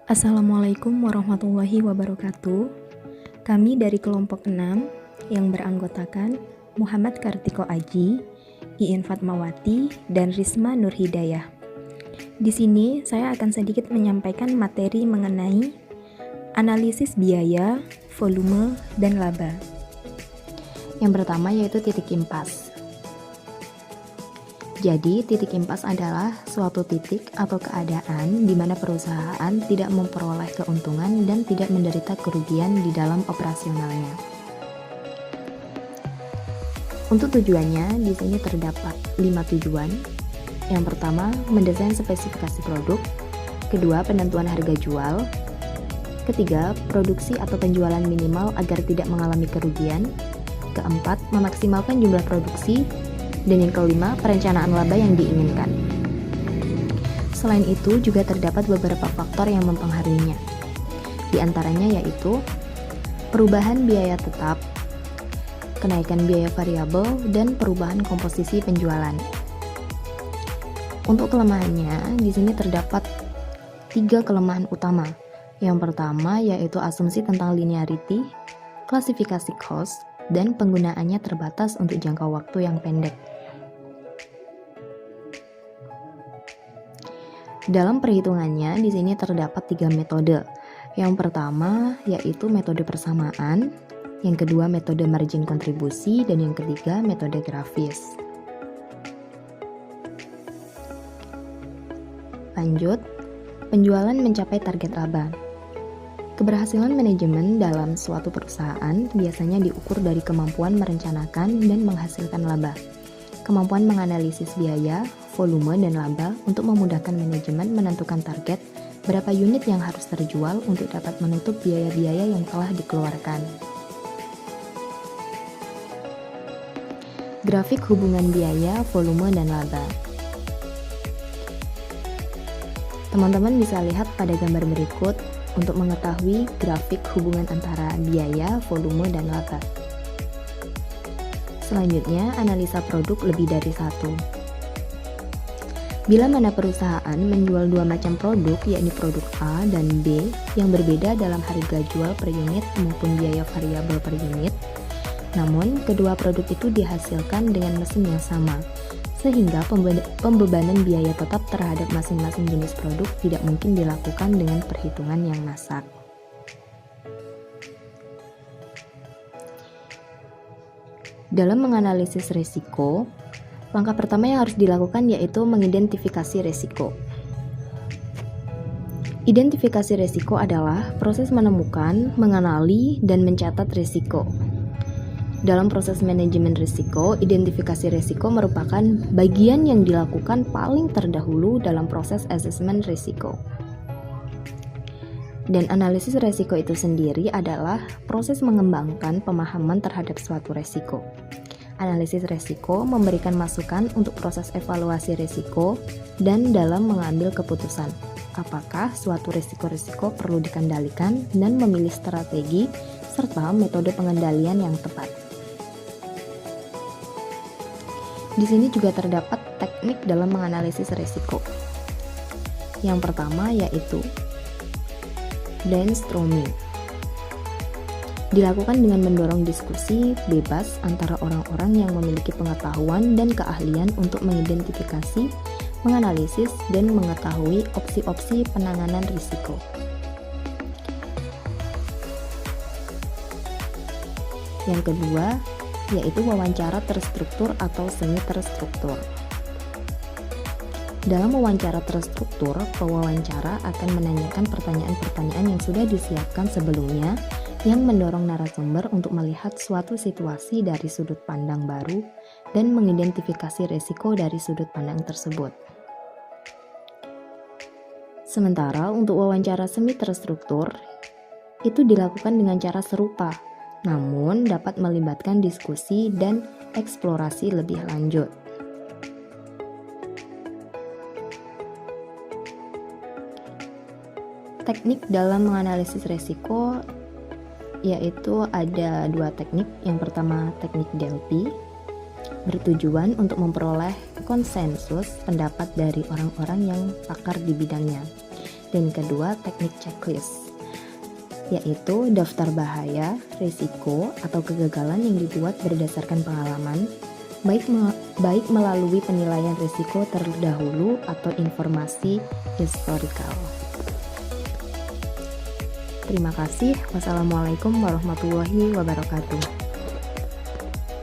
Assalamualaikum warahmatullahi wabarakatuh. Kami dari kelompok 6 yang beranggotakan Muhammad Kartiko Aji, Iin Fatmawati, dan Risma Nurhidayah. Di sini saya akan sedikit menyampaikan materi mengenai analisis biaya, volume, dan laba. Yang pertama yaitu titik impas. Jadi, titik impas adalah suatu titik atau keadaan di mana perusahaan tidak memperoleh keuntungan dan tidak menderita kerugian di dalam operasionalnya. Untuk tujuannya, di sini terdapat 5 tujuan. Yang pertama, mendesain spesifikasi produk. Kedua, penentuan harga jual. Ketiga, produksi atau penjualan minimal agar tidak mengalami kerugian. Keempat, memaksimalkan jumlah produksi. Dan yang kelima, perencanaan laba yang diinginkan. Selain itu, juga terdapat beberapa faktor yang mempengaruhinya. Di antaranya yaitu perubahan biaya tetap, kenaikan biaya variabel, dan perubahan komposisi penjualan. Untuk kelemahannya, di sini terdapat 3 kelemahan utama. Yang pertama yaitu asumsi tentang linearity, klasifikasi cost, dan penggunaannya terbatas untuk jangka waktu yang pendek. Dalam perhitungannya, di sini terdapat 3 metode. Yang pertama yaitu metode persamaan, yang kedua metode margin kontribusi, dan yang ketiga metode grafis. Lanjut, penjualan mencapai target laba. Keberhasilan manajemen dalam suatu perusahaan biasanya diukur dari kemampuan merencanakan dan menghasilkan laba, kemampuan menganalisis biaya, volume, dan laba untuk memudahkan manajemen menentukan target berapa unit yang harus terjual untuk dapat menutup biaya-biaya yang telah dikeluarkan. Grafik hubungan biaya, volume, dan laba. Teman-teman bisa lihat pada gambar berikut untuk mengetahui grafik hubungan antara biaya, volume, dan laba. Selanjutnya, analisa produk lebih dari satu. Bila mana perusahaan menjual 2 macam produk, yakni produk A dan B, yang berbeda dalam harga jual per unit maupun biaya variabel per unit, namun kedua produk itu dihasilkan dengan mesin yang sama, sehingga pembebanan biaya tetap terhadap masing-masing jenis produk tidak mungkin dilakukan dengan perhitungan yang masak. Dalam menganalisis risiko, langkah pertama yang harus dilakukan yaitu mengidentifikasi risiko. Identifikasi risiko adalah proses menemukan, mengenali, dan mencatat risiko. Dalam proses manajemen risiko, identifikasi risiko merupakan bagian yang dilakukan paling terdahulu dalam proses asesmen risiko. Dan analisis risiko itu sendiri adalah proses mengembangkan pemahaman terhadap suatu risiko. Analisis risiko memberikan masukan untuk proses evaluasi risiko dan dalam mengambil keputusan apakah suatu risiko-risiko perlu dikendalikan dan memilih strategi serta metode pengendalian yang tepat. Di sini juga terdapat teknik dalam menganalisis risiko. Yang pertama yaitu brainstorming. Dilakukan dengan mendorong diskusi bebas antara orang-orang yang memiliki pengetahuan dan keahlian untuk mengidentifikasi, menganalisis, dan mengetahui opsi-opsi penanganan risiko. Yang kedua yaitu wawancara terstruktur atau semi terstruktur. Dalam wawancara terstruktur, pewawancara akan menanyakan pertanyaan-pertanyaan yang sudah disiapkan sebelumnya yang mendorong narasumber untuk melihat suatu situasi dari sudut pandang baru dan mengidentifikasi risiko dari sudut pandang tersebut. Sementara untuk wawancara semi terstruktur, itu dilakukan dengan cara serupa, namun dapat melibatkan diskusi dan eksplorasi lebih lanjut. Teknik dalam menganalisis risiko yaitu ada 2 teknik. Yang pertama teknik Delphi, bertujuan untuk memperoleh konsensus pendapat dari orang-orang yang pakar di bidangnya. Dan kedua, teknik checklist, yaitu daftar bahaya, risiko, atau kegagalan yang dibuat berdasarkan pengalaman, baik melalui penilaian risiko terdahulu atau informasi historical. Terima kasih. Wassalamualaikum warahmatullahi wabarakatuh.